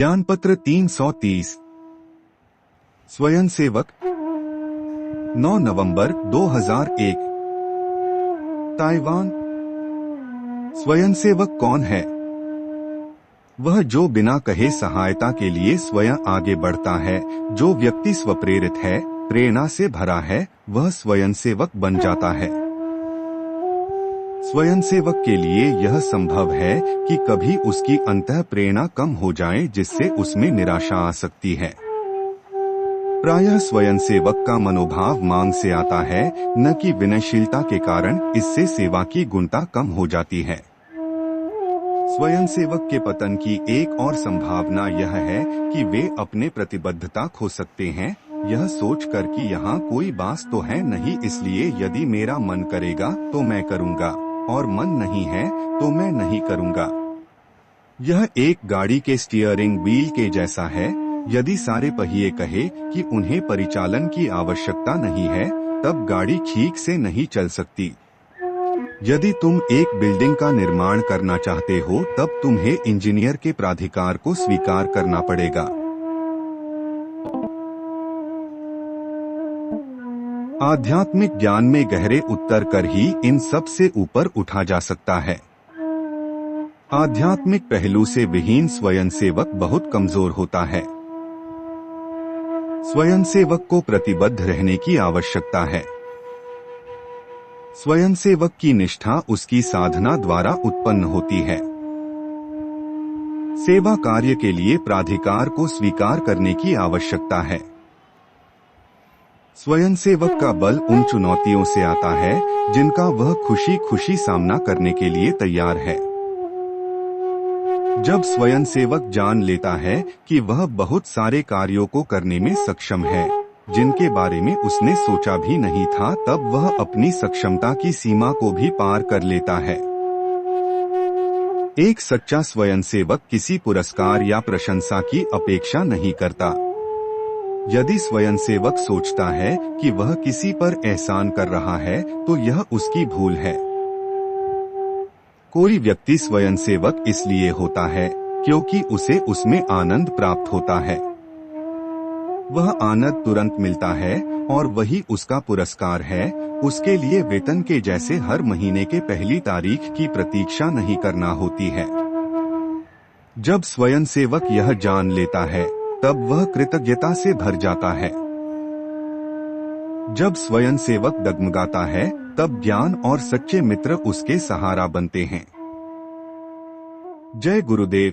ज्ञान पत्र 330 स्वयंसेवक 9 नवंबर 2001 ताइवान। स्वयंसेवक कौन है? वह जो बिना कहे सहायता के लिए स्वयं आगे बढ़ता है। जो व्यक्ति स्वप्रेरित है, प्रेरणा से भरा है, वह स्वयंसेवक बन जाता है। स्वयंसेवक के लिए यह संभव है कि कभी उसकी अंतः प्रेरणा कम हो जाए, जिससे उसमें निराशा आ सकती है। प्रायः स्वयंसेवक का मनोभाव मांग से आता है, न कि विनयशीलता के कारण। इससे सेवा की गुणता कम हो जाती है। स्वयंसेवक के पतन की एक और संभावना यह है कि वे अपने प्रतिबद्धता खो सकते हैं, यह सोचकर कि यहाँ कोई बात तो है नहीं, इसलिए यदि मेरा मन करेगा तो मैं करूँगा, और मन नहीं है तो मैं नहीं करूँगा। यह एक गाड़ी के स्टीयरिंग व्हील के जैसा है। यदि सारे पहिए कहे कि उन्हें परिचालन की आवश्यकता नहीं है, तब गाड़ी ठीक से नहीं चल सकती। यदि तुम एक बिल्डिंग का निर्माण करना चाहते हो, तब तुम्हें इंजीनियर के प्राधिकार को स्वीकार करना पड़ेगा। आध्यात्मिक ज्ञान में गहरे उतर कर ही इन सब से ऊपर उठा जा सकता है। आध्यात्मिक पहलू से विहीन स्वयंसेवक बहुत कमजोर होता है। स्वयंसेवक को प्रतिबद्ध रहने की आवश्यकता है। स्वयंसेवक की निष्ठा उसकी साधना द्वारा उत्पन्न होती है। सेवा कार्य के लिए प्राधिकार को स्वीकार करने की आवश्यकता है। स्वयंसेवक का बल उन चुनौतियों से आता है जिनका वह खुशी खुशी सामना करने के लिए तैयार है। जब स्वयंसेवक जान लेता है कि वह बहुत सारे कार्यों को करने में सक्षम है जिनके बारे में उसने सोचा भी नहीं था, तब वह अपनी सक्षमता की सीमा को भी पार कर लेता है। एक सच्चा स्वयंसेवक किसी पुरस्कार या प्रशंसा की अपेक्षा नहीं करता। यदि स्वयंसेवक सोचता है कि वह किसी पर एहसान कर रहा है, तो यह उसकी भूल है। कोई व्यक्ति स्वयंसेवक इसलिए होता है क्योंकि उसे उसमें आनंद प्राप्त होता है। वह आनंद तुरंत मिलता है और वही उसका पुरस्कार है। उसके लिए वेतन के जैसे हर महीने के पहली तारीख की प्रतीक्षा नहीं करना होती है। जब स्वयंसेवक यह जान लेता है, तब वह कृतज्ञता से भर जाता है। जब स्वयंसेवक डगमगाता है, तब ज्ञान और सच्चे मित्र उसके सहारा बनते हैं। जय गुरुदेव।